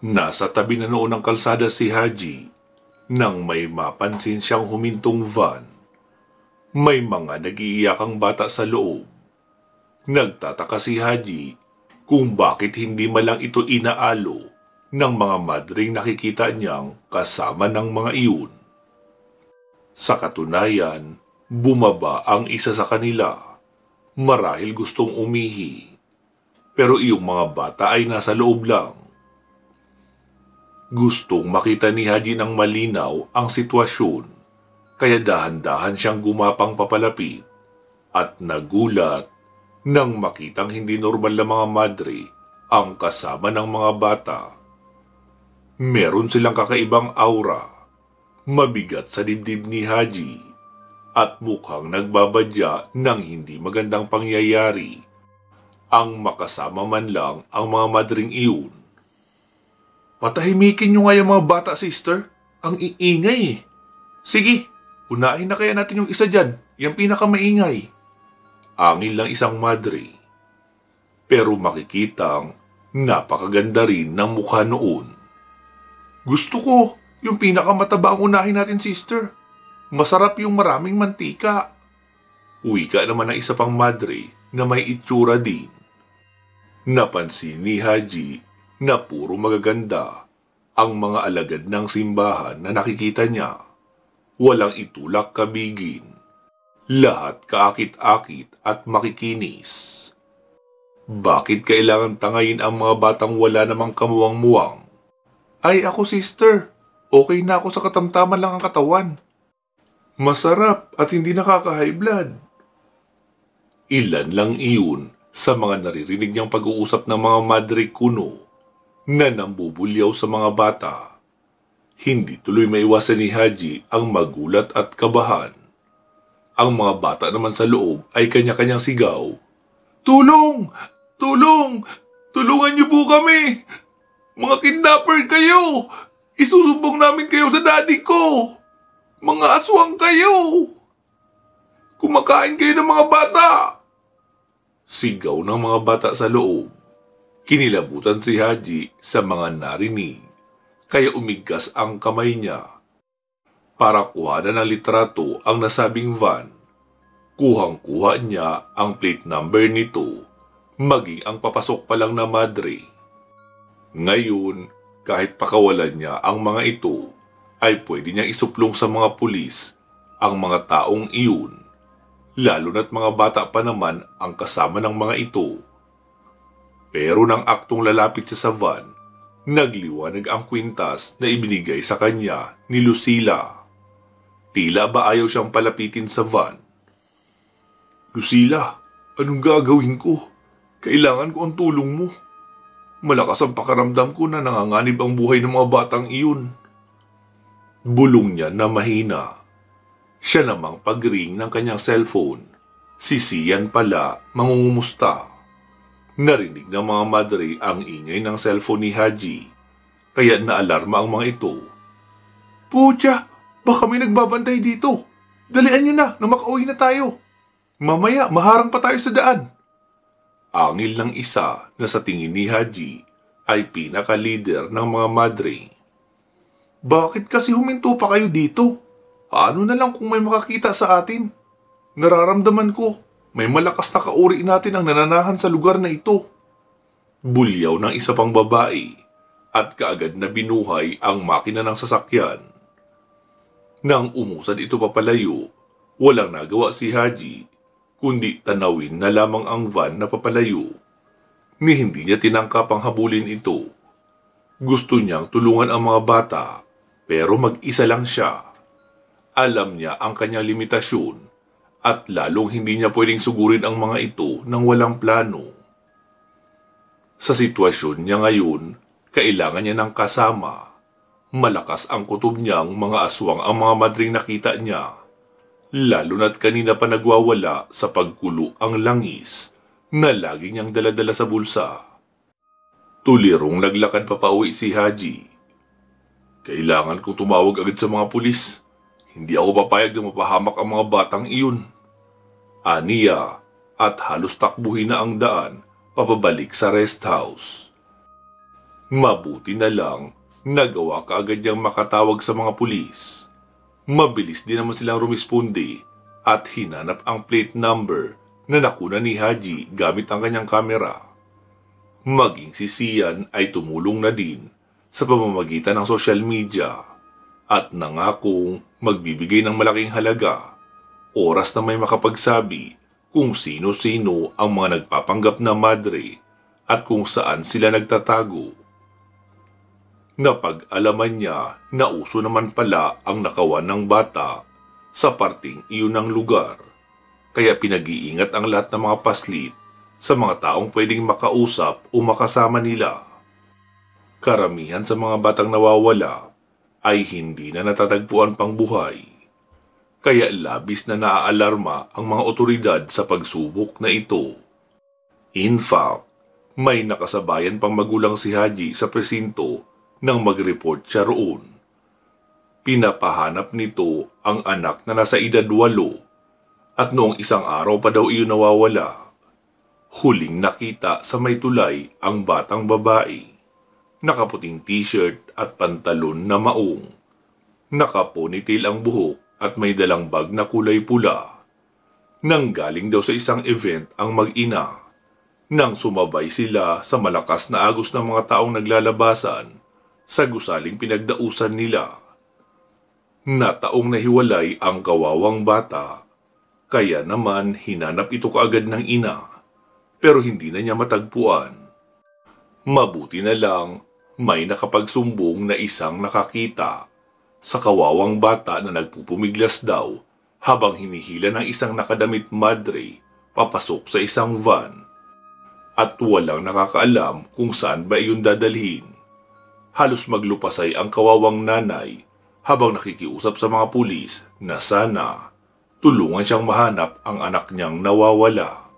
Nasa tabi na noon ng kalsada si Haji nang may mapansin siyang humintong van. May mga nag-iiyakang bata sa loob. Nagtataka si Haji kung bakit hindi malang ito inaalo ng mga madring nakikita niyang kasama ng mga iyon. Sa katunayan, bumaba ang isa sa kanila. Marahil gustong umihi, pero iyong mga bata ay nasa loob lang. Gustong makita ni Haji ng malinaw ang sitwasyon, kaya dahan-dahan siyang gumapang papalapit at nagulat nang makitang hindi normal na mga madre ang kasama ng mga bata. Meron silang kakaibang aura, mabigat sa dibdib ni Haji at mukhang nagbabadya ng hindi magandang pangyayari ang makasama man lang ang mga madring iyon. Patahimikin nyo nga yung mga bata, sister. Ang iingay eh. Sige, unahin na kaya natin yung isa dyan, yung pinakamaingay. Angin lang isang madre. Pero makikitang napakaganda rin ng mukha noon. Gusto ko, yung pinakamataba ang unahin natin, sister. Masarap yung maraming mantika. Wika naman ng isa pang madre na may itsura din. Napansin ni Haji na puro magaganda ang mga alagad ng simbahan na nakikita niya. Walang itulak kabigin. Lahat kaakit-akit at makikinis. Bakit kailangan tangayin ang mga batang wala namang kamuwang-muwang? Ay ako, sister. Okay na ako sa katamtaman lang ang katawan. Masarap at hindi nakaka-high blood. Ilan lang iyon sa mga naririnig niyang pag-uusap ng mga madre kuno na nambubulyaw sa mga bata. Hindi tuloy maiwasan ni Haji ang magulat at kabahan. Ang mga bata naman sa loob ay kanya-kanyang sigaw. Tulong! Tulong! Tulungan niyo po kami! Mga kidnapper kayo! Isusumbong namin kayo sa daddy ko! Mga aswang kayo! Kumakain kayo ng mga bata! Sigaw ng mga bata sa loob. Kinilabutan si Haji sa mga narinig, kaya umigkas ang kamay niya para kuhanan ng litrato ang nasabing van. Kuhang-kuha niya ang plate number nito, maging ang papasok pa lang na madre. Ngayon, kahit pakawalan niya ang mga ito, ay pwede niyang isuplong sa mga pulis ang mga taong iyon, lalo na't mga bata pa naman ang kasama ng mga ito. Pero nang aktong lalapit siya sa van, nagliwanag ang kwintas na ibinigay sa kanya ni Lucila. Tila ba ayaw siyang palapitin sa van? Lucila, anong gagawin ko? Kailangan ko ang tulong mo. Malakas ang pakaramdam ko na nanganganib ang buhay ng mga batang iyon. Bulong niya na mahina. Siya namang pag-ring ng kanyang cellphone. Si Sian pala mangungumusta. Narinig ng mga madre ang ingay ng cellphone ni Haji, kaya naalarma ang mga ito. Putya, baka may nagbabantay dito. Dalian niyo na makauwi na tayo. Mamaya, maharang pa tayo sa daan. Angil ng isa na sa tingin ni Haji ay pinaka-leader ng mga madre. Bakit kasi huminto pa kayo dito? Paano na lang kung may makakita sa atin? Nararamdaman ko, may malakas na kauri natin ang nananahan sa lugar na ito. Bulyaw ng isa pang babae at kaagad na binuhay ang makina ng sasakyan. Nang umusad ito papalayo, walang nagawa si Haji kundi tanawin na lamang ang van na papalayo. Ni hindi niya tinangkap ang habulin ito. Gusto niyang tulungan ang mga bata, pero mag-isa lang siya. Alam niya ang kanyang limitasyon at lalong hindi niya pwedeng sugurin ang mga ito nang walang plano. Sa sitwasyon niya ngayon, kailangan niya ng kasama. Malakas ang kutob niyang mga aswang ang mga madring nakita niya. Lalo na't kanina pa nagwawala sa pagkulo ang langis na lagi niyang daladala sa bulsa. Tulirong naglakad papauwi si Haji. Kailangan kong tumawag agad sa mga pulis. Hindi ako papayag na mapahamak ang mga batang iyon. Aniya at halos takbuhin na ang daan papabalik sa rest house. Mabuti na lang, nagawa kaagad niyang makatawag sa mga pulis. Mabilis din naman silang rumisponde at hinanap ang plate number na nakuna ni Haji gamit ang kanyang kamera. Maging si Sian ay tumulong na din sa pamamagitan ng social media at nangakong magbibigay ng malaking halaga, oras na may makapagsabi kung sino-sino ang mga nagpapanggap na madre at kung saan sila nagtatago. Napag-alaman niya na uso naman pala ang nakawan ng bata sa parting iyon ng lugar, kaya pinag-iingat ang lahat ng mga paslit sa mga taong pwedeng makausap o makasama nila. Karamihan sa mga batang nawawala ay hindi na natatagpuan pang buhay, kaya labis na naaalarma ang mga otoridad sa pagsubok na ito. In fact, may nakasabayan pang magulang si Haji sa presinto nang mag-report siya roon. Pinapahanap nito ang anak na nasa edad 8 at noong isang araw pa daw iyon nawawala. Huling nakita sa may tulay ang batang babae. Nakaputing t-shirt at pantalon na maong. Nakaponytail ang buhok at may dalang bag na kulay pula. Nanggaling daw sa isang event ang mag-ina. Nang sumabay sila sa malakas na agos ng mga taong naglalabasan sa gusaling pinagdausan nila. Nataong nahiwalay ang kawawang bata, kaya naman hinanap ito kaagad ng ina, pero hindi na niya matagpuan. Mabuti na lang may nakapagsumbong na isang nakakita sa kawawang bata na nagpupumiglas daw habang hinihila ng isang nakadamit madre papasok sa isang van. At walang nakakaalam kung saan ba iyon dadalhin. Halos maglupasay ang kawawang nanay habang nakikiusap sa mga pulis na sana tulungan siyang mahanap ang anak niyang nawawala.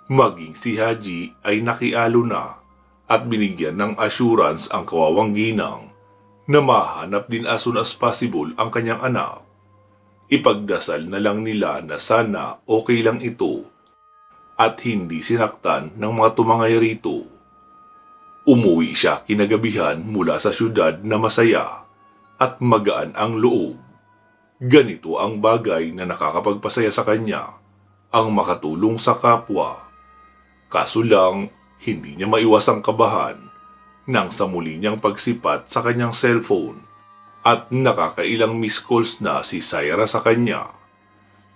Maging si Haji ay nakialo na at binigyan ng assurance ang kawawang ginang na mahanap din as soon as possible ang kanyang anak. Ipagdasal na lang nila na sana okay lang ito at hindi sinaktan ng mga tumangay rito. Umuwi siya kinagabihan mula sa syudad na masaya at magaan ang loob. Ganito ang bagay na nakakapagpasaya sa kanya, ang makatulong sa kapwa. Kaso lang, hindi niya maiwasang kabahan nang sa muli niyang pagsipat sa kanyang cellphone at nakakailang missed calls na si Syra sa kanya.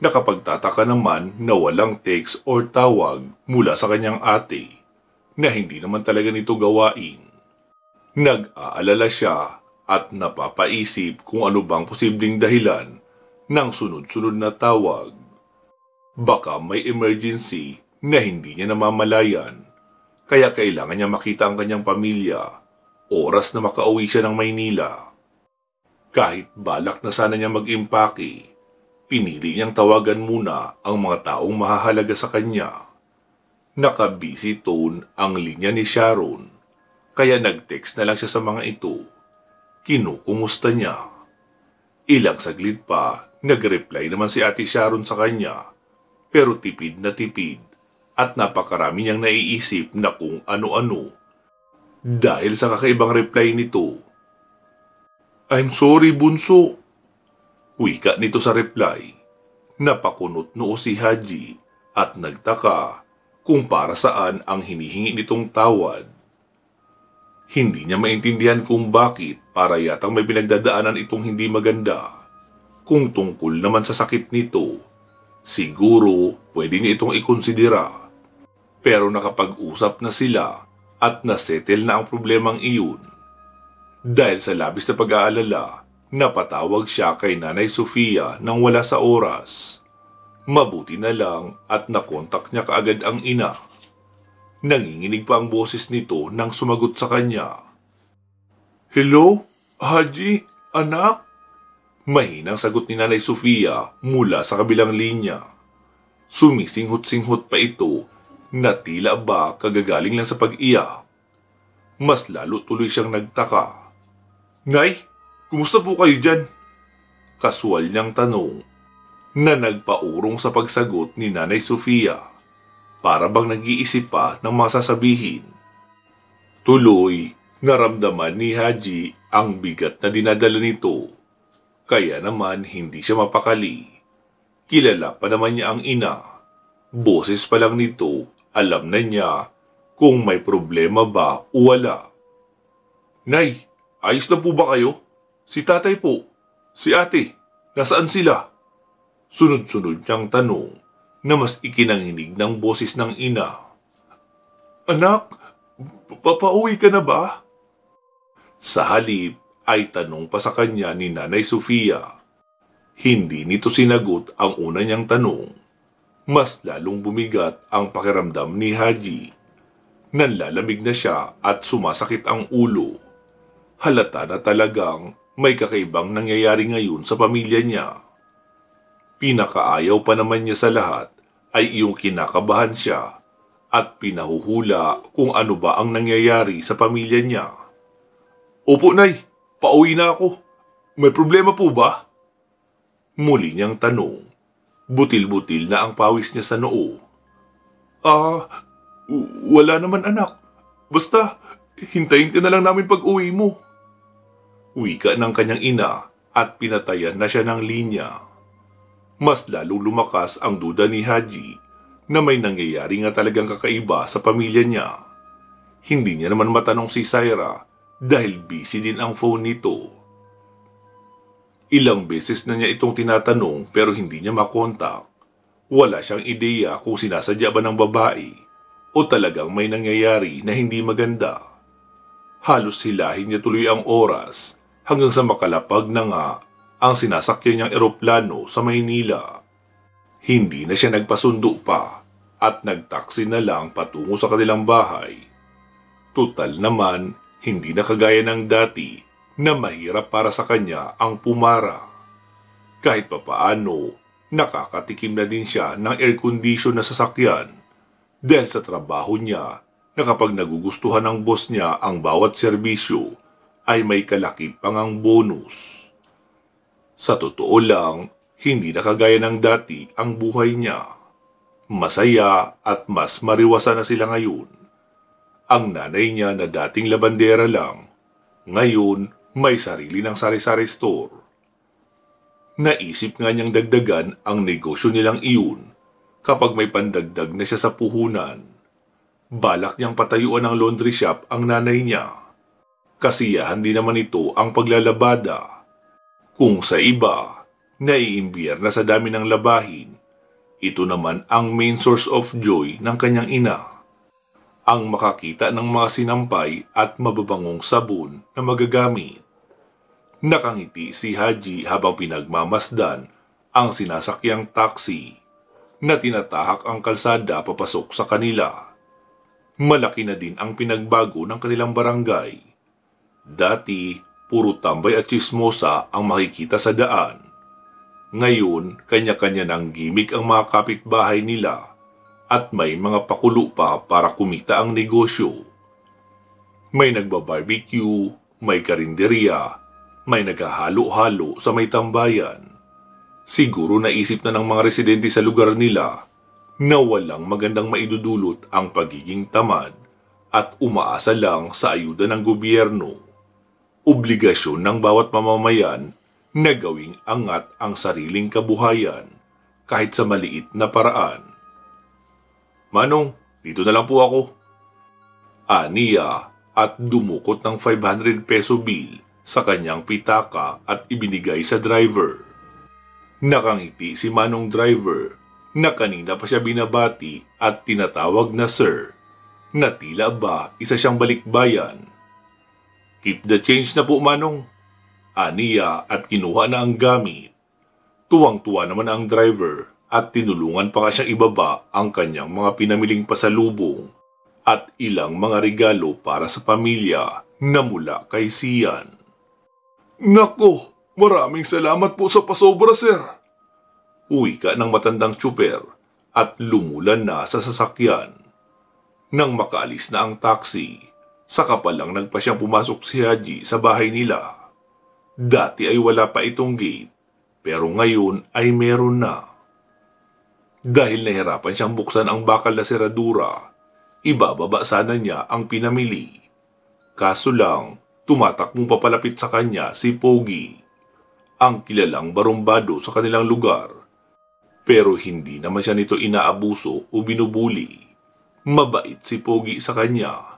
Nakapagtataka naman na walang text or tawag mula sa kanyang ate na hindi naman talaga nito gawain. Nag-aalala siya at napapaisip kung ano bang posibleng dahilan ng sunod-sunod na tawag. Baka may emergency na hindi niya namamalayan, kaya kailangan niya makita ang kanyang pamilya, oras na makauwi siya ng Maynila. Kahit balak na sana niya mag-impake, pinili niyang tawagan muna ang mga taong mahahalaga sa kanya. Naka-busy tone ang linya ni Sharon, kaya nag-text na lang siya sa mga ito. Kinukumusta niya. Ilang saglit pa, nag-reply naman si Ate Sharon sa kanya, pero tipid na tipid at napakarami niyang naiisip na kung ano-ano. Dahil sa kakaibang reply nito, "I'm sorry, bunso." Wika nito sa reply. Napakunot noo si Haji at nagtaka kung para saan ang hinihingi nitong tawad. Hindi niya maintindihan kung bakit para yatang may pinagdadaanan itong hindi maganda. Kung tungkol naman sa sakit nito, siguro pwede niya itong ikonsidera. Pero nakapag-usap na sila at nasettle na ang problemang iyon. Dahil sa labis na pag-aalala, napatawag siya kay Nanay Sofia nang wala sa oras. Mabuti na lang at nakontak niya kaagad ang ina. Nanginginig pa ang boses nito nang sumagot sa kanya. "Hello, Haji, anak?" Mahinang sagot ni Nanay Sofia mula sa kabilang linya. Sumisinghot-singhot pa ito na tila ba kagagaling lang sa pag-iyak. Mas lalo tuloy siyang nagtaka. "Nay, kumusta po kayo dyan?" Kasual niyang tanong na nagpaurong sa pagsagot ni Nanay Sofia. Para bang nag-iisip pa ng mga sasabihin. Tuloy, naramdaman ni Haji ang bigat na dinadala nito. Kaya naman hindi siya mapakali. Kilala pa naman niya ang ina. Boses pa lang nito, alam na niya kung may problema ba o wala. Nay, ayos lang po ba kayo? Si tatay po, si ate, nasaan sila? Sunod-sunod niyang tanong na mas ikinanginig ng boses ng ina. Anak, papauwi ka na ba? Sa halip ay tanong pa sa kanya ni Nanay Sofia. Hindi nito sinagot ang una niyang tanong. Mas lalong bumigat ang pakiramdam ni Haji. Nanlalamig na siya at sumasakit ang ulo. Halata na talagang may kakaibang nangyayari ngayon sa pamilya niya. Pinakaayaw pa naman niya sa lahat ay iyong kinakabahan siya at pinahuhula kung ano ba ang nangyayari sa pamilya niya. Opo, Nay. Pauwi na ako. May problema po ba? Muli niyang tanong. Butil-butil na ang pawis niya sa noo. Wala naman anak. Basta, hintayin ka na lang namin pag-uwi mo. Wika ng kanyang ina at pinatayan na siya ng linya. Mas lalong lumakas ang duda ni Haji na may nangyayari nga talagang kakaiba sa pamilya niya. Hindi niya naman matanong si Syra dahil busy din ang phone nito. Ilang beses na niya itong tinatanong pero hindi niya makontak. Wala siyang ideya kung sinasadya ba ng babae o talagang may nangyayari na hindi maganda. Halos hilahin niya tuloy ang oras hanggang sa makalapag na nga ang sinasakyan niyang eroplano sa Maynila. Hindi na siya nagpasundo pa at nagtaksi na lang patungo sa kanilang bahay. Tutal naman, hindi na kagaya ng dati na mahirap para sa kanya ang pumara. Kahit papaano, nakakatikim na din siya ng air condition na sasakyan dahil sa trabaho niya na kapag nagugustuhan ng boss niya ang bawat serbisyo ay may kalakip pang ang bonus. Sa totoo lang, hindi na kagaya ng dati ang buhay niya. Masaya at mas mariwasa na sila ngayon. Ang nanay niya na dating labandera lang, ngayon may sarili ng sari-sari store. Naisip nga niyang dagdagan ang negosyo nilang iyon kapag may pandagdag na siya sa puhunan. Balak niyang patayuan ng laundry shop ang nanay niya. Kasiyahan din naman ito ang paglalabada. Kung sa iba, naiimbyer na sa dami ng labahin, ito naman ang main source of joy ng kanyang ina. Ang makakita ng mga sinampay at mababangong sabon na magagamit. Nakangiti si Haji habang pinagmamasdan ang sinasakyang taxi na tinatahak ang kalsada papasok sa kanila. Malaki na din ang pinagbago ng kanilang barangay. Dati, puro tambay at chismosa ang makikita sa daan. Ngayon, kanya-kanya ng gimmick ang mga kapitbahay nila at may mga pakulo pa para kumita ang negosyo. May nagbabarbecue, may karinderya, may naghahalo-halo sa may tambayan. Siguro naisip na ng mga residente sa lugar nila na walang magandang maidudulot ang pagiging tamad at umaasa lang sa ayuda ng gobyerno. Obligasyon ng bawat mamamayan na gawing angat ang sariling kabuhayan kahit sa maliit na paraan. Manong, dito na lang po ako. Aniya at dumukot ng 500 peso bill sa kanyang pitaka at ibinigay sa driver. Nakangiti si Manong driver na kanina pa siya binabati at tinatawag na sir, na tila ba isa siyang balikbayan. Keep the change na po, Manong. Aniya at kinuha na ang gamit. Tuwang-tuwa naman ang driver at tinulungan pa nga siyang ibaba ang kanyang mga pinamiling pasalubong at ilang mga regalo para sa pamilya na mula kay Sian. Nako, maraming salamat po sa pasobra, sir. Uwi ka ng matandang tsuper at lumulan na sa sasakyan. Nang makaalis na ang taxi, saka pa lang nagpa siyang pumasok si Haji sa bahay nila. Dati ay wala pa itong gate, pero ngayon ay meron na. Dahil nahirapan siyang buksan ang bakal na seradura, ibababa sana niya ang pinamili. Kaso lang, tumatakbong papalapit sa kanya si Pogi, ang kilalang barumbado sa kanilang lugar. Pero hindi naman siya nito inaabuso o binubuli. Mabait si Pogi sa kanya.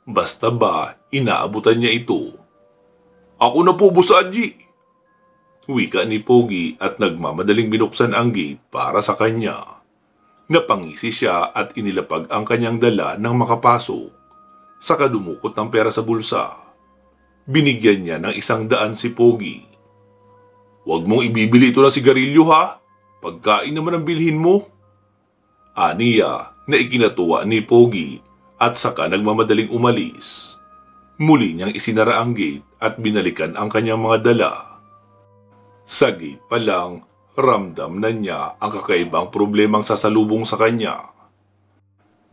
Basta ba, inaabutan niya ito. "Ako na po, Boss Haji!" Wika ni Pogi at nagmamadaling binuksan ang gate para sa kanya. Napangisi siya at inilapag ang kanyang dala nang makapasok. Saka dumukot ng pera sa bulsa. Binigyan niya ng 100 si Pogi. "Huwag mong ibibili ito ng sigarilyo ha. Pagkain naman ang bilhin mo." Aniya na ikinatuwa ni Pogi at saka nagmamadaling umalis. Muli niyang isinara ang gate at binalikan ang kanyang mga dala. Sa gate pa lang, ramdam na niya ang kakaibang problemang sasalubong sa kanya.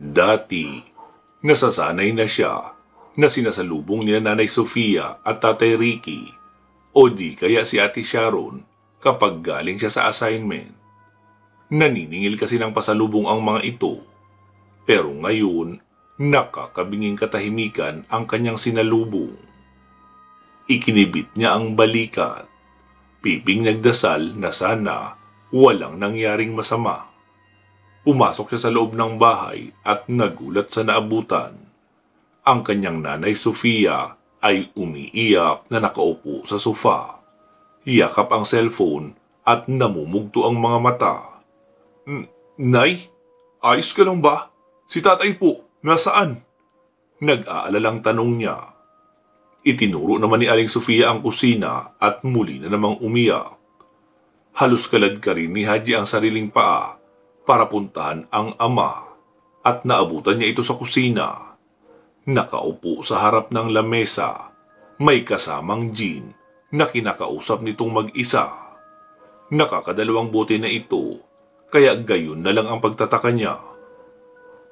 Dati, nasasanay na siya na sinasalubong ni Nanay Sofia at Tatay Ricky o di kaya si Ate Sharon kapag galing siya sa assignment. Naniningil kasi ng pasalubong ang mga ito. Pero ngayon, nakakabinging katahimikan ang kanyang sinalubong. Ikinibit niya ang balikat. Piping nagdasal na sana walang nangyaring masama. Pumasok siya sa loob ng bahay at nagulat sa naabutan. Ang kanyang Nanay Sofia ay umiiyak na nakaupo sa sofa. Yakap ang cellphone at namumugto ang mga mata. "Nay, ayos ka lang ba? Si tatay po, nasaan?" Nag-aalalang tanong niya. Itinuro naman ni Aling Sofia ang kusina at muli na namang umiyak. Halos kalad ka rin ni Haji ang sariling paa para puntahan ang ama at naabutan niya ito sa kusina. Nakaupo sa harap ng lamesa, may kasamang Jean na kinakausap nitong mag-isa. Nakakadalawang bote na ito, kaya gayon na lang ang pagtataka niya.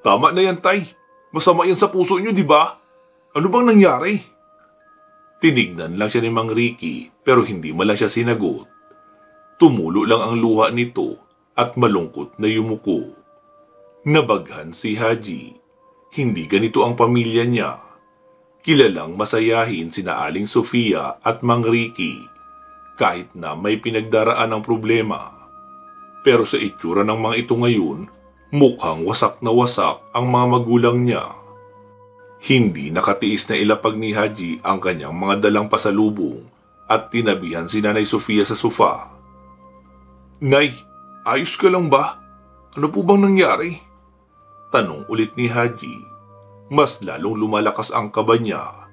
"Tama na yan, Tay. Masama yan sa puso niyo, di ba? Ano bang nangyari?" Tinignan lang siya ni Mang Ricky pero hindi man lang siya sinagot. Tumulo lang ang luha nito at malungkot na yumuko. Nabaghan si Haji. Hindi ganito ang pamilya niya. Kilalang masayahin sina Aling Sofia at Mang Ricky kahit na may pinagdaraan ng problema. Pero sa itsura ng mga ito ngayon, mukhang wasak na wasak ang mga magulang niya. Hindi nakatiis na ilapag ni Haji ang kanyang mga dalang pasalubong at tinabihan si Nanay Sofia sa sofa. "Nay, ayos ka lang ba? Ano po bang nangyari?" Tanong ulit ni Haji. Mas lalong lumalakas ang kaba niya,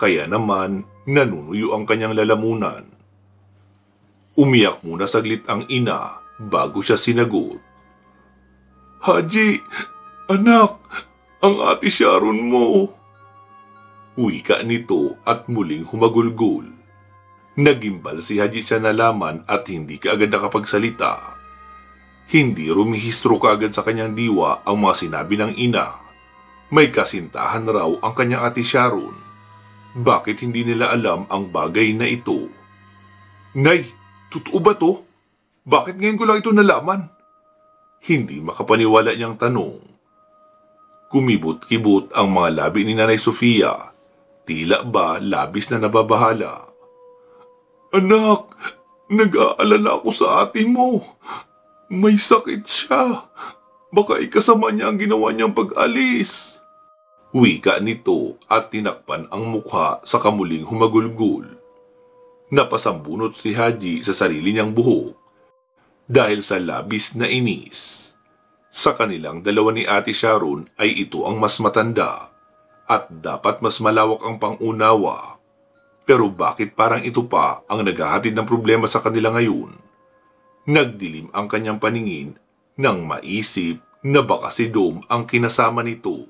kaya naman nanunuyo ang kanyang lalamunan. Umiyak muna saglit ang ina bago siya sinagot. "Haji, anak, ang Ate Sharon mo." Wika nito at muling humagulgol. Nagimbal si Haji sa nalaman at hindi kaagad nakapagsalita. Hindi rumihistro kaagad sa kanyang diwa ang mga sinabi ng ina. May kasintahan raw ang kanyang Ate Sharon. Bakit hindi nila alam ang bagay na ito? "Nay, totoo ba to? Bakit ngayon ko lang ito nalaman?" Hindi makapaniwala niyang tanong. Kumibot-kibot ang mga labi ni Nanay Sofia. Tila ba labis na nababahala. "Anak, nag-aalala ako sa ate mo. May sakit siya. Baka ikasama niya ang ginawa niyang pag-alis." Wika nito at tinakpan ang mukha sa kamuling humagulgul. Napasambunot si Haji sa sarili niyang buhok dahil sa labis na inis. Sa kanilang dalawa ni Ate Sharon ay ito ang mas matanda at dapat mas malawak ang pangunawa. Pero bakit parang ito pa ang naghahatid ng problema sa kanila ngayon? Nagdilim ang kanyang paningin nang maisip na baka si Dom ang kinasama nito.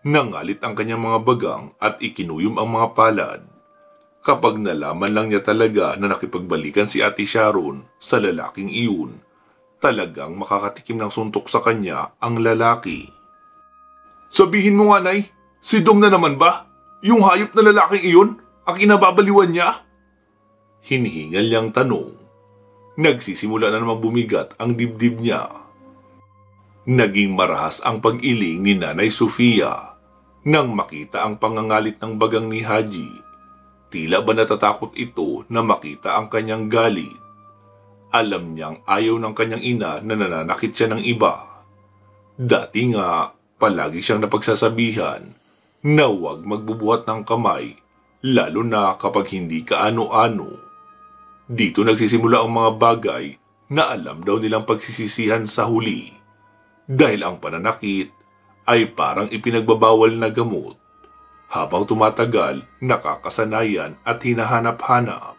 Nangalit ang kanyang mga bagang at ikinuyom ang mga palad. Kapag nalaman lang niya talaga na nakipagbalikan si Ate Sharon sa lalaking iyon, talagang makakatikim ng suntok sa kanya ang lalaki. "Sabihin mo nga, Nay, si Dom na naman ba? Yung hayop na lalaking iyon ang kinababaliwan niya?" Hinihingal niyang tanong. Nagsisimula na namang bumigat ang dibdib niya. Naging marahas ang pag-iling ni Nanay Sofia. Nang makita ang pangangalit ng bagang ni Haji, tila ba natatakot ito na makita ang kanyang galit. Alam niyang ayaw ng kanyang ina na nananakit siya ng iba. Dati nga, palagi siyang napagsasabihan na huwag magbubuhat ng kamay, lalo na kapag hindi kaano-ano. Dito nagsisimula ang mga bagay na alam daw nilang pagsisisihan sa huli. Dahil ang pananakit ay parang ipinagbabawal na gamot. Habang tumatagal, nakakasanayan at hinahanap-hanap.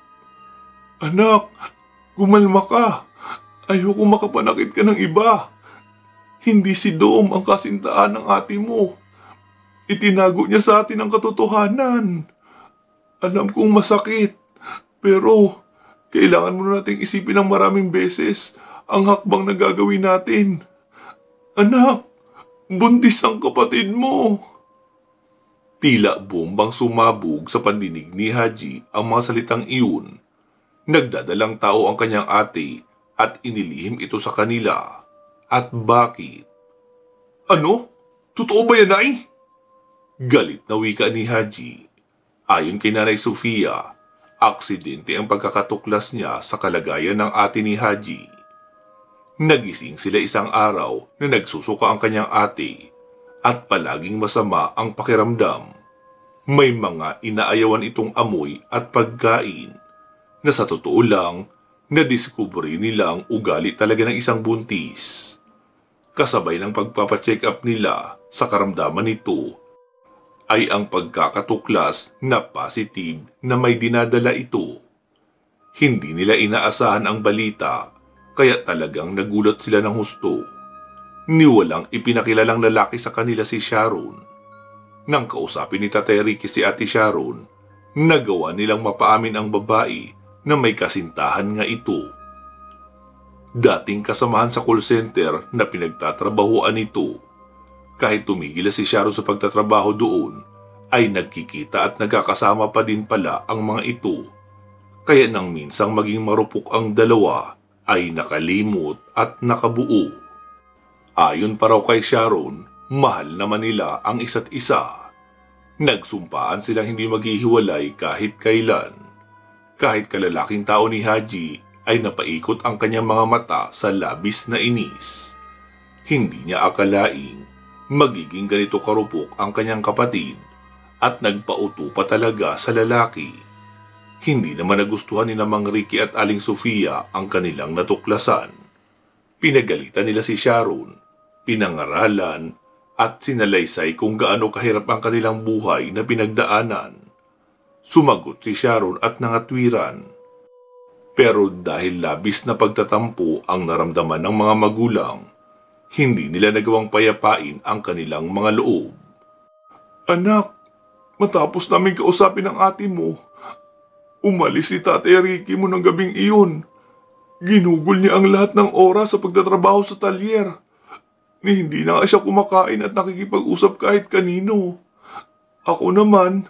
Anak, gumalma ka. Ayoko makapanakit ka ng iba. Hindi si Dom ang kasintahan ng ate mo. Itinago niya sa atin ang katotohanan. Alam kong masakit, pero kailangan mo nating isipin ng maraming beses ang hakbang na gagawin natin. Anak, buntis ang kapatid mo. Tila bombang sumabog sa pandinig ni Haji ang mga salitang iyon. Nagdadalang tao ang kanyang ate at inilihim ito sa kanila. At bakit? Ano? Totoo ba yan, Nay? Galit na wika ni Haji. Ayon kay Nanay Sofia, aksidente ang pagkakatuklas niya sa kalagayan ng ate ni Haji. Nagising sila isang araw na nagsusuka ang kanyang ate at palaging masama ang pakiramdam. May mga inaayawan itong amoy at pagkain na sa totoo lang nadiskubre nilang ugali talaga ng isang buntis. Kasabay ng pagpapacheck up nila sa karamdaman nito ay ang pagkakatuklas na positive na may dinadala ito. Hindi nila inaasahan ang balita kaya talagang nagulat sila ng husto. Niwalang ipinakilalang lalaki sa kanila si Sharon. Nang kausapin ni Tatay Ricky si Ate Sharon, nagawa nilang mapaamin ang babae na may kasintahan nga ito. Dating kasamahan sa call center na pinagtatrabahoan nito. Kahit tumigil si Sharon sa pagtatrabaho doon, ay nagkikita at nagkakasama pa din pala ang mga ito. Kaya nang minsang maging marupok ang dalawa, ay nakalimot at nakabuo. Ayon pa raw kay Sharon, mahal naman nila ang isa't isa. Nagsumpaan silang hindi maghihiwalay kahit kailan. Kahit kalalaking tao ni Haji ay napaikot ang kanyang mga mata sa labis na inis. Hindi niya akalaing magiging ganito karupok ang kanyang kapatid at nagpauto pa talaga sa lalaki. Hindi naman nagustuhan ni Mang Ricky at Aling Sofia ang kanilang natuklasan. Pinagalitan nila si Sharon, pinangaralan at sinalaysay kung gaano kahirap ang kanilang buhay na pinagdaanan. Sumagot si Sharon at nangatwiran. Pero dahil labis na pagtatampo ang naramdaman ng mga magulang, hindi nila nagawang payapain ang kanilang mga loob. Anak, matapos namin kausapin ang ate mo, umalis si Tatay Ricky mo ng gabing iyon. Ginugol niya ang lahat ng oras sa pagtatrabaho sa talyer. Ni hindi na siya kumakain at nakikipag-usap kahit kanino. Ako naman,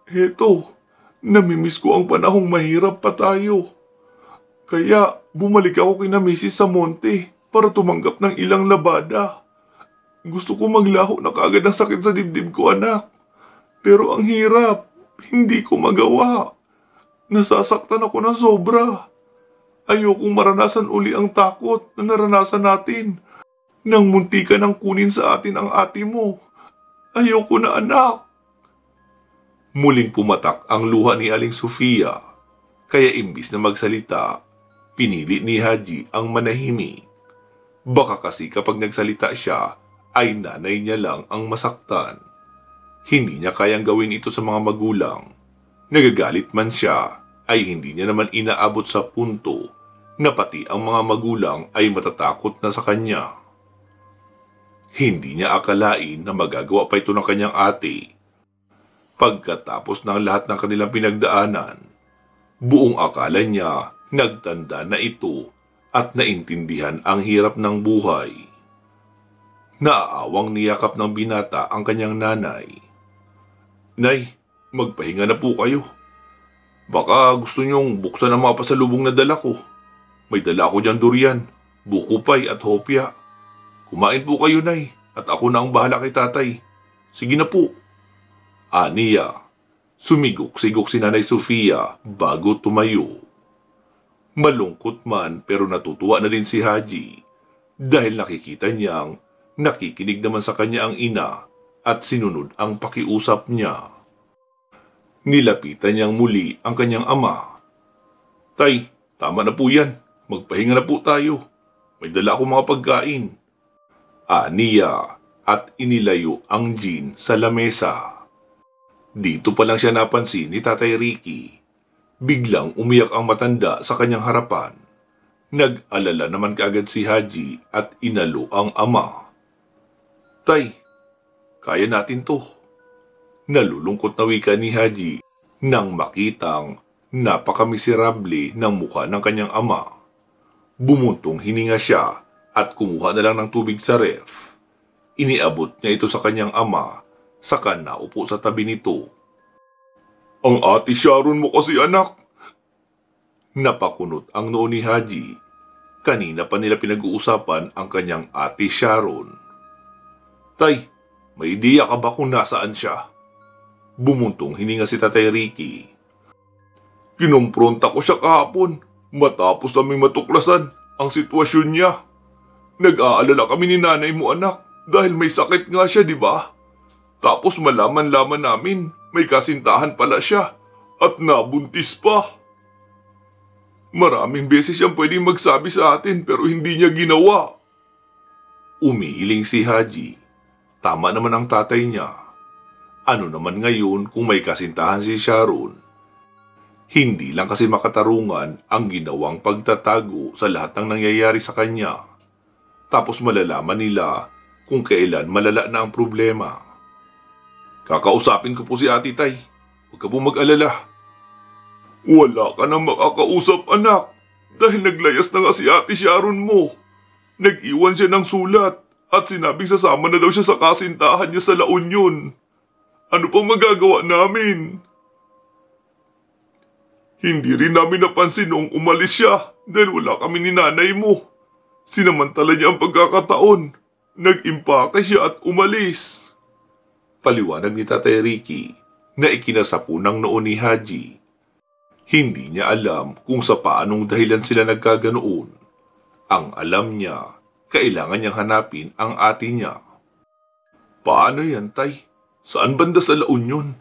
heto, namimiss ko ang panahong mahirap pa tayo. Kaya bumalik ako kina Mrs. sa Monte para tumanggap ng ilang labada. Gusto ko maglaho na kaagad ng sakit sa dibdib ko, anak. Pero ang hirap, hindi ko magawa. Nasasaktan ako ng sobra. Ayokong maranasan uli ang takot na naranasan natin nang munti ka nang kunin sa atin ang ate mo. Ayoko na, anak. Muling pumatak ang luha ni Aling Sofia. Kaya imbis na magsalita, pinili ni Haji ang manahimik. Baka kasi kapag nagsalita siya, ay nanay niya lang ang masaktan. Hindi niya kayang gawin ito sa mga magulang. Nagagalit man siya, ay hindi niya naman inaabot sa punto na pati ang mga magulang ay matatakot na sa kanya. Hindi niya akalain na magagawa pa ito ng kanyang ate. Pagkatapos ng lahat ng kanilang pinagdaanan, buong akala niya nagtanda na ito at naintindihan ang hirap ng buhay. Naaawang niyakap ng binata ang kanyang nanay. Nay, magpahinga na po kayo. Baka gusto niyong buksan ang mga pasalubong na dala ko. May dala ako dyan durian, buko pie at hopya. Kumain po kayo, Nay, at ako na ang bahala kay tatay. Sige na po. Aniya, sumigok-sigok si Nanay Sofia bago tumayo. Malungkot man pero natutuwa na din si Haji dahil nakikita niyang nakikinig naman sa kanya ang ina at sinunod ang pakiusap niya. Nilapitan niyang muli ang kanyang ama. Tay, tama na po yan. Magpahinga na po tayo. May dala akong mga pagkain. Aniya at inilayo ang jean sa lamesa. Dito pa lang siya napansin ni Tatay Ricky. Biglang umiyak ang matanda sa kanyang harapan. Nag-alala naman kaagad si Haji at inalo ang ama. Tay, kaya natin to. Nalulungkot na wika ni Haji nang makitang napakamiserable ng mukha ng kanyang ama. Bumuntong hininga siya at kumuha na lang ng tubig sa ref. Iniabot niya ito sa kanyang ama, saka naupo sa tabi nito. Ang ate Sharon mo kasi anak. Napakunot ang noo ni Haji. Kanina pa nila pinag-uusapan ang kanyang ate Sharon. Tay, may ideya ka ba kung nasaan siya? Bumuntong hininga si Tatay Ricky. Kinumpronta ko siya kahapon matapos naming matuklasan ang sitwasyon niya. Nag-aalala kami ni nanay mo anak dahil may sakit nga siya, di ba? Tapos malaman-laman namin may kasintahan pala siya at nabuntis pa. Maraming beses siyang pwedeng magsabi sa atin pero hindi niya ginawa. Umiiling si Haji. Tama naman ang tatay niya. Ano naman ngayon kung may kasintahan si Sharon? Hindi lang kasi makatarungan ang ginawang pagtatago sa lahat ng nangyayari sa kanya. Tapos malalaman nila kung kailan malala na ang problema. Kakausapin ko po si Ate Tay. Huwag ka po mag-alala. Wala ka nang makakausap anak dahil naglayas na nga si Ate Sharon mo. Nag-iwan siya ng sulat at sinabing sasama na daw siya sa kasintahan niya sa La Union. Ano pang magagawa namin? Hindi rin namin napansin noong umalis siya dahil wala kami ni nanay mo. Sinamantala niya ang pagkakataon. Nag-impake siya at umalis. Paliwanag ni Tatay Ricky na ikinasapo ng noo ni Haji. Hindi niya alam kung sa paanong dahilan sila nagkaganoon. Ang alam niya, kailangan niyang hanapin ang ate niya. Paano yan, Tay? Saan banda sa La Union?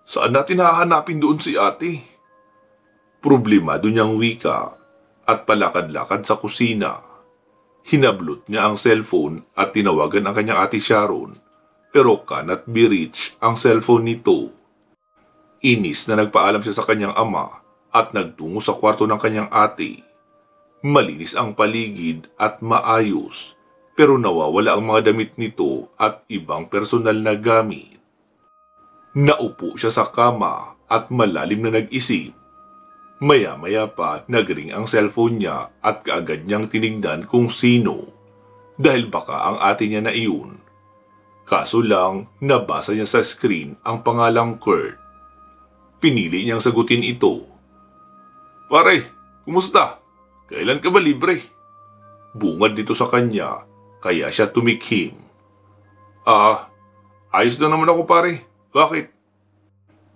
Saan natin hahanapin doon si ate? Problemado niyang wika at palakad-lakad sa kusina. Hinablot niya ang cellphone at tinawagan ang kanyang ate Sharon. Pero cannot be reached ang cellphone nito. Inis na nagpaalam siya sa kanyang ama at nagtungo sa kwarto ng kanyang ate. Malinis ang paligid at maayos pero nawawala ang mga damit nito at ibang personal na gamit. Naupo siya sa kama at malalim na nag-isip. Maya-maya pa nagring ang cellphone niya at kaagad niyang tinignan kung sino dahil baka ang ate niya na iyon. Kaso lang, nabasa niya sa screen ang pangalang Kurt. Pinili niyang sagutin ito. Pare, kumusta? Kailan ka ba libre? Bungad dito sa kanya, kaya siya tumikhim. Ayos na naman ako pare. Bakit?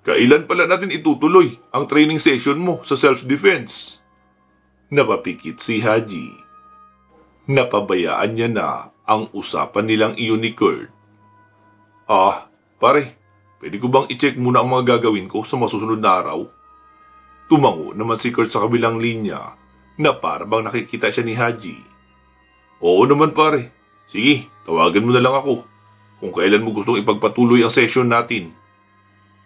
Kailan pala natin itutuloy ang training session mo sa self-defense? Napapikit si Haji. Napabayaan niya na ang usapan nilang iyon ni Kurt. Pare, pwede ko bang i-check muna ang mga gagawin ko sa masusunod na araw? Tumango naman si Kurt sa kabilang linya na para bang nakikita siya ni Haji. Oo naman pare. Sige, tawagan mo na lang ako kung kailan mo gustong ipagpatuloy ang session natin.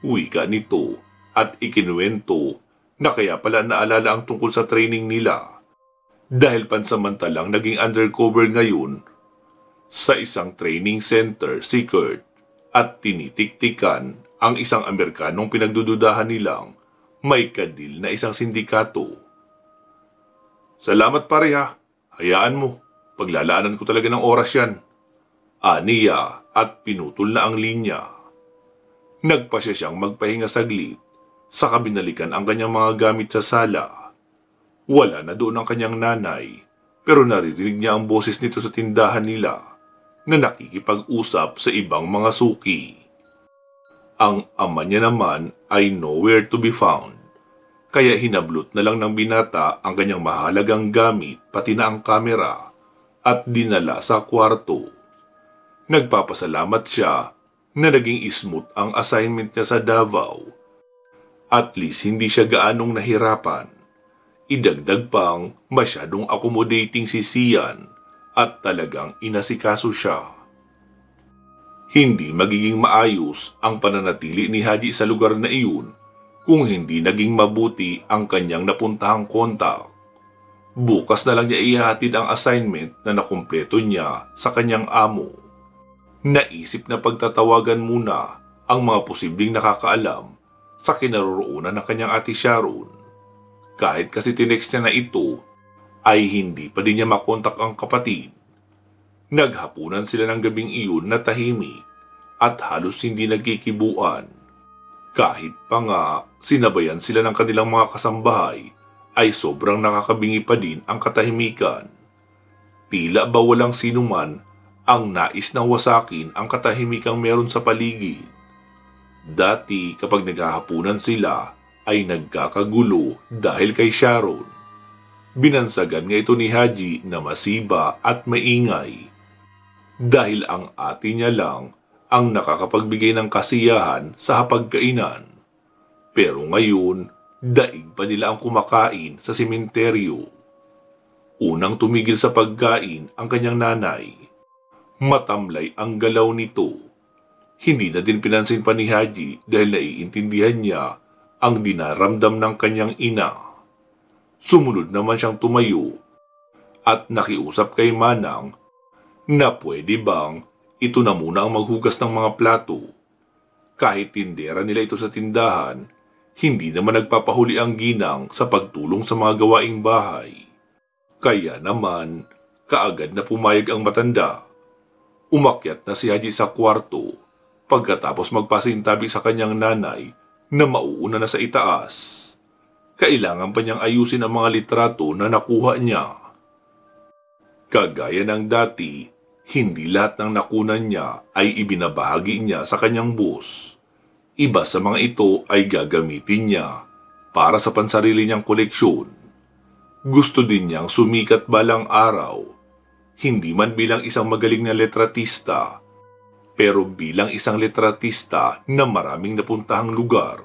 Wika nito at ikinuwento na kaya pala naalala ang tungkol sa training nila dahil pansamantalang naging undercover ngayon sa isang training center si Kurt at tinitiktikan ang isang Amerikanong pinagdududahan nilang may kadil na isang sindikato. Salamat pare ha, hayaan mo, paglalaanan ko talaga ng oras yan. Aniya at pinutol na ang linya. Nagpasya siyang magpahinga saglit, saka binalikan ang kanyang mga gamit sa sala. Wala na doon ang kanyang nanay, pero naririnig niya ang boses nito sa tindahan nila na nakikipag-usap sa ibang mga suki. Ang ama niya naman ay nowhere to be found. Kaya hinablot na lang ng binata ang kanyang mahalagang gamit pati na ang kamera at dinala sa kwarto. Nagpapasalamat siya na naging smooth ang assignment niya sa Davao. At least hindi siya gaanong nahirapan. Idagdag pang masyadong accommodating si Sian at talagang inasikaso siya. Hindi magiging maayos ang pananatili ni Haji sa lugar na iyon kung hindi naging mabuti ang kanyang napuntahang kontak. Bukas na lang niya ihahatid ang assignment na nakumpleto niya sa kanyang amo. Naisip na pagtatawagan muna ang mga posibleng nakakaalam sa kinaroroonan ng kanyang ate Sharon. Kahit kasi tinext niya na ito, ay hindi pa din niya makontak ang kapatid. Naghapunan sila ng gabing iyon na tahimik at halos hindi nagkikibuan. Kahit pa nga sinabayan sila ng kanilang mga kasambahay, ay sobrang nakakabingi pa din ang katahimikan. Tila ba walang sinuman ang nais ng wasakin ang katahimikang meron sa paligid. Dati kapag naghahapunan sila ay nagkakagulo dahil kay Sharon. Binansagan nga ito ni Haji na masiba at maingay. Dahil ang ate niya lang ang nakakapagbigay ng kasiyahan sa hapagkainan. Pero ngayon, daig pa nila ang kumakain sa sementeryo. Unang tumigil sa pagkain ang kanyang nanay. Matamlay ang galaw nito. Hindi na din pinansin pa ni Haji dahil naiintindihan niya ang dinaramdam ng kanyang ina. Sumunod naman siyang tumayo at nakiusap kay Manang na pwede bang ito na muna ang maghugas ng mga plato. Kahit tindera nila ito sa tindahan, hindi naman nagpapahuli ang ginang sa pagtulong sa mga gawaing bahay. Kaya naman, kaagad na pumayag ang matanda. Umakyat na si Haji sa kwarto pagkatapos magpasintabi sa kanyang nanay na mauuna na sa itaas. Kailangan pa niyang ayusin ang mga litrato na nakuha niya. Kagaya ng dati, hindi lahat ng nakunan niya ay ibinabahagi niya sa kanyang boss. Iba sa mga ito ay gagamitin niya para sa pansarili niyang koleksyon. Gusto din niyang sumikat balang araw, hindi man bilang isang magaling na letratista, pero bilang isang letratista na maraming napuntahang lugar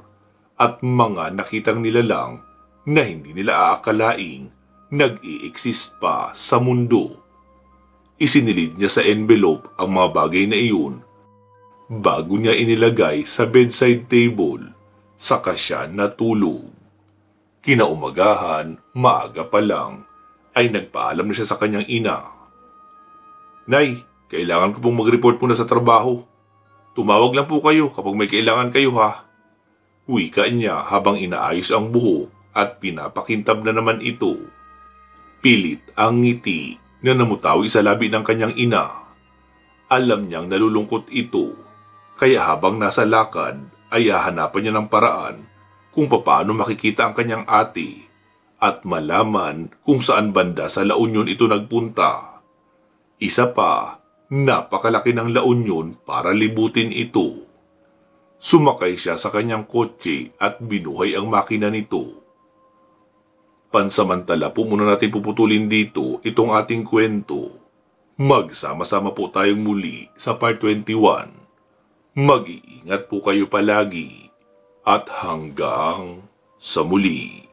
at mga nakitang nilalang na hindi nila aakalaing nag-i-exist pa sa mundo. Isinilid niya sa envelope ang mga bagay na iyon bago niya inilagay sa bedside table, saka siya natulog. Kinaumagahan, maaga pa lang, ay nagpaalam na siya sa kanyang ina. Nay, kailangan ko pong mag-report muna sa trabaho. Tumawag lang po kayo kapag may kailangan kayo ha. Wika niya habang inaayos ang buhok at pinapakintab na naman ito. Pilit ang ngiti na namutawi sa labi ng kanyang ina. Alam niyang nalulungkot ito, kaya habang nasa lakad ay hahanapan niya ng paraan kung paano makikita ang kanyang ate at malaman kung saan banda sa La Union ito nagpunta. Isa pa, napakalaki ng La Union para libutin ito. Sumakay siya sa kanyang kotse at binuhay ang makina nito. Pansamantala po muna natin puputulin dito itong ating kwento. Magsama-sama po tayong muli sa part 21. Mag-iingat po kayo palagi at hanggang sa muli.